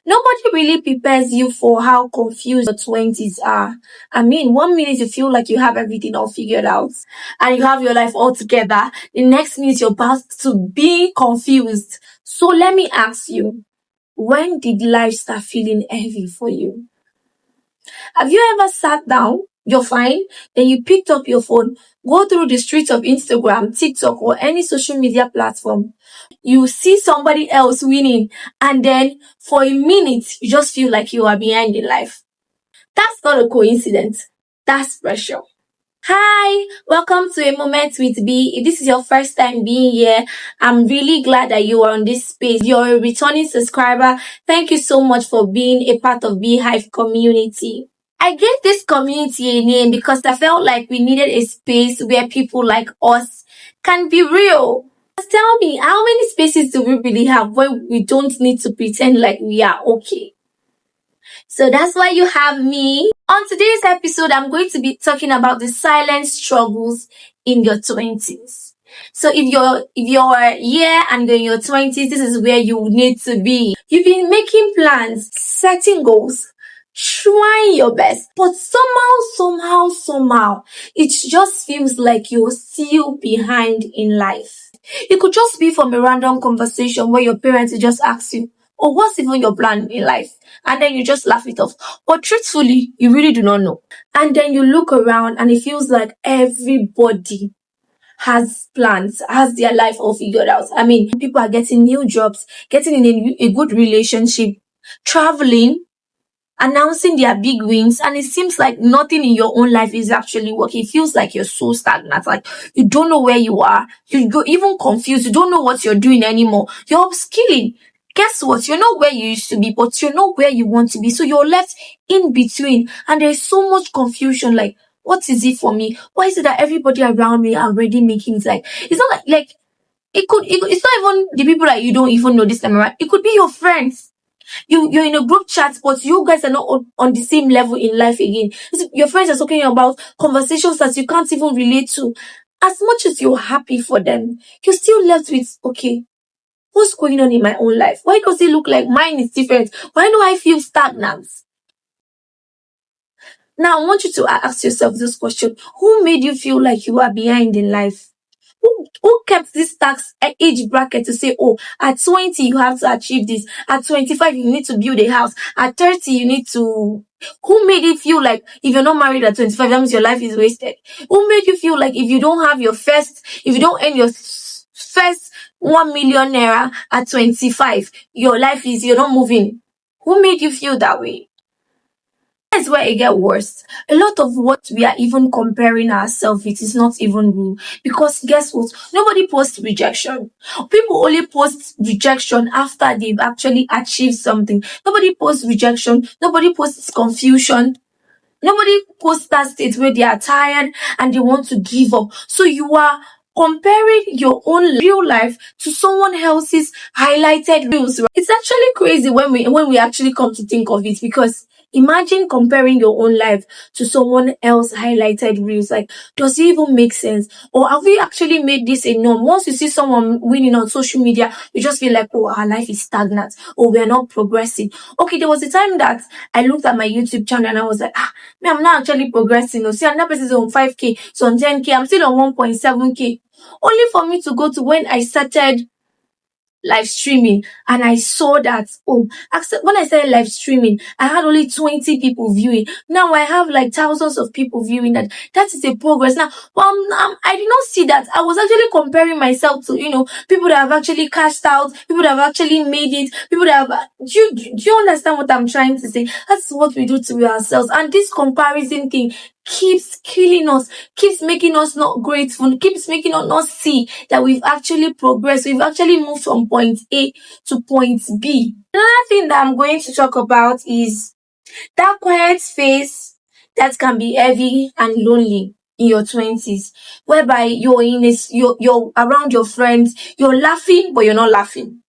Nobody really prepares you for how confused your 20s are. I mean, one minute you feel like you have everything all figured out and you have your life all together. The next minute you're about to be confused. So let me ask you, when did life start feeling heavy for you? Have you ever sat down, you're fine, then you picked up your phone, go through the streets of Instagram, TikTok, or any social media platform, you see somebody else winning, and then for a minute, you just feel like you are behind in life. That's not a coincidence. That's pressure. Hi, welcome to A Moment with Bee. If this is your first time being here, I'm really glad that you are on this space. If you're a returning subscriber, thank you so much for being a part of Beehive community. I gave this community a name because I felt like we needed a space where people like us can be real. Just tell me, how many spaces do we really have where we don't need to pretend like we are okay? So that's why you have me. On today's episode, I'm going to be talking about the silent struggles in your 20s. So if you're here and you're in your 20s, this is where you need to be. You've been making plans, setting goals, trying your best, but somehow, it just feels like you're still behind in life. It could just be from a random conversation where your parents just ask you, oh, what's even your plan in life? And then you just laugh it off. But truthfully, you really do not know. And then you look around and it feels like everybody has plans, has their life all figured out. I mean, people are getting new jobs, getting in a good relationship, traveling, announcing their big wins, and it seems like nothing in your own life is actually working. It feels like you're so stagnant, like you don't know where you are. You're even confused. You don't know what you're doing anymore. You're upskilling. Guess what? You're not where you used to be, but you're not where you want to be. So you're left in between, and there's so much confusion. Like, what is it for me? Why is it that everybody around me are already making it? Like, it's not like it's not even the people that you don't even know this time around. It could be your friends. You're in a group chat, but you guys are not on the same level in life again. Your friends are talking about conversations that you can't even relate to. As much as you're happy for them, you're still left with, okay, what's going on in my own life? Why does it look like mine is different? Why do I feel stagnant? Now, I want you to ask yourself this question. Who made you feel like you are behind in life? Who kept this tax age bracket to say, oh, at 20, you have to achieve this. At 25, you need to build a house. At 30, you need to... Who made you feel like if you're not married at 25, that means your life is wasted? Who made you feel like if you don't have if you don't earn your first 1 million naira at 25, you're not moving? Who made you feel that way? That's where it gets worse. A lot of what we are even comparing ourselves with is not even real. Because guess what? Nobody posts rejection. People only post rejection after they've actually achieved something. Nobody posts rejection. Nobody posts confusion. Nobody posts that state where they are tired and they want to give up. So you are comparing your own real life to someone else's highlighted reels. Right? It's actually crazy when we actually come to think of it, because imagine comparing your own life to someone else highlighted reels. Like, does it even make sense? Or have we actually made this a norm? Once you see someone winning on social media, you just feel like, oh, our life is stagnant, or we're not progressing. Okay, there was a time that I looked at my YouTube channel and I was like, me, I'm not actually progressing. No, see, another person is on 5K, so on 10K, I'm still on 1.7K. Only for me to go to when I started live streaming and I saw that, oh, when I started live streaming, I had only 20 people viewing. Now I have like thousands of people viewing that. That is a progress. Now, I did not see that. I was actually comparing myself to, people that have actually cashed out, people that have actually made it, people that have, do you understand what I'm trying to say? That's what we do to ourselves. And this comparison thing keeps killing us, keeps making us not grateful, keeps making us not see that we've actually progressed. We've actually moved from point A to point B. Another thing that I'm going to talk about is that quiet phase that can be heavy and lonely in your 20s, whereby you're around your friends, you're laughing, but you're not laughing.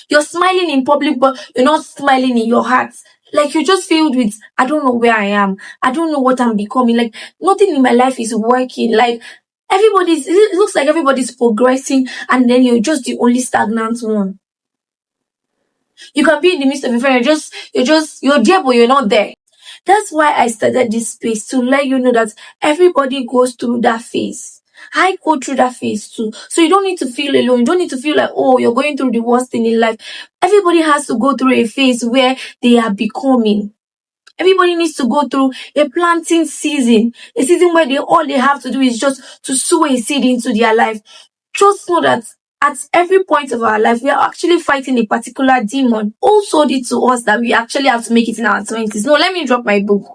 You're smiling in public, but you're not smiling in your heart. Like, you're just filled with, I don't know where I am. I don't know what I'm becoming. Like, nothing in my life is working. Like, it looks like everybody's progressing, and then you're just the only stagnant one. You can be in the midst of your friend, you're there, but you're not there. That's why I started this space, to let you know that everybody goes through that phase. I go through that phase too. So you don't need to feel alone. You don't need to feel like, oh, you're going through the worst thing in life. Everybody has to go through a phase where they are becoming. Everybody needs to go through a planting season, a season where all they have to do is just to sow a seed into their life. Just know that at every point of our life, we are actually fighting a particular demon. Who sold it to us that we actually have to make it in our 20s? No, let me drop my book,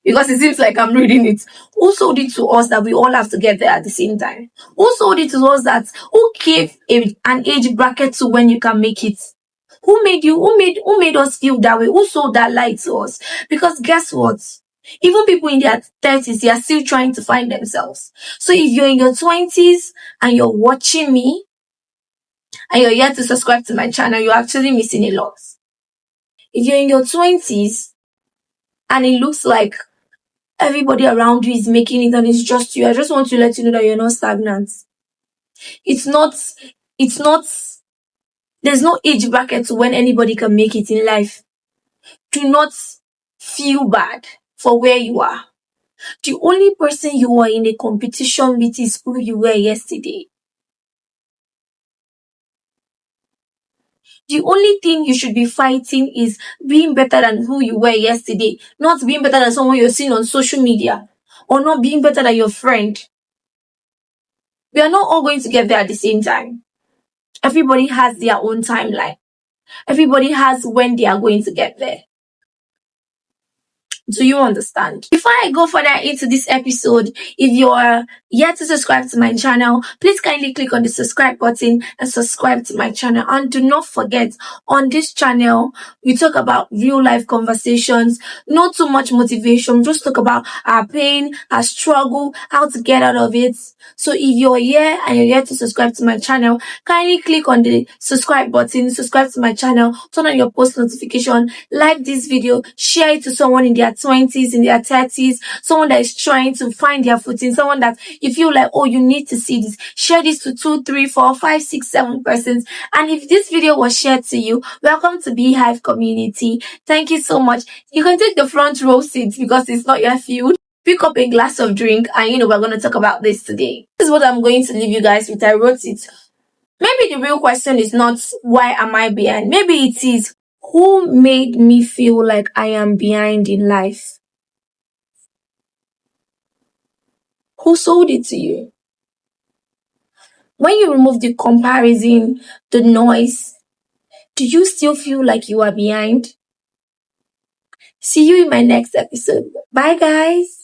because it seems like I'm reading it. Who sold it to us that we all have to get there at the same time? Who sold it to us that, who gave an age bracket to when you can make it? Who made you? Who made us feel that way? Who sold that lie to us? Because guess what? Even people in their 30s, they are still trying to find themselves. So if you're in your 20s and you're watching me and you're yet to subscribe to my channel, you're actually missing a lot. If you're in your 20s and it looks like everybody around you is making it and it's just you, I just want to let you know that you're not stagnant. It's not, it's not, there's no age bracket to when anybody can make it in life. Do not feel bad for where you are. The only person you are in a competition with is who you were yesterday. The only thing you should be fighting is being better than who you were yesterday, not being better than someone you're seeing on social media, or not being better than your friend. We are not all going to get there at the same time. Everybody has their own timeline. Everybody has when they are going to get there. Do you understand? Before I go further into this episode, if you are yet to subscribe to my channel, please kindly click on the subscribe button and subscribe to my channel. And do not forget, on this channel, we talk about real life conversations, not too much motivation, just talk about our pain, our struggle, how to get out of it. So if you're here and you're yet to subscribe to my channel, kindly click on the subscribe button, subscribe to my channel, turn on your post notification, like this video, share it to someone in their 20s, in their 30s, someone that is trying to find their footing, someone that you feel like, oh, you need to see this. Share this to 2, 3, 4, 5, 6, 7 persons. And if this video was shared to you, welcome to Beehive community. Thank you so much. You can take the front row seats because it's not your field. Pick up a glass of drink and we're going to talk about this today. This is what I'm going to leave you guys with. I wrote it. Maybe the real question is not why am I behind? Maybe it is, who made me feel like I am behind in life? Who sold it to you? When you remove the comparison, the noise, do you still feel like you are behind? See you in my next episode. Bye, guys.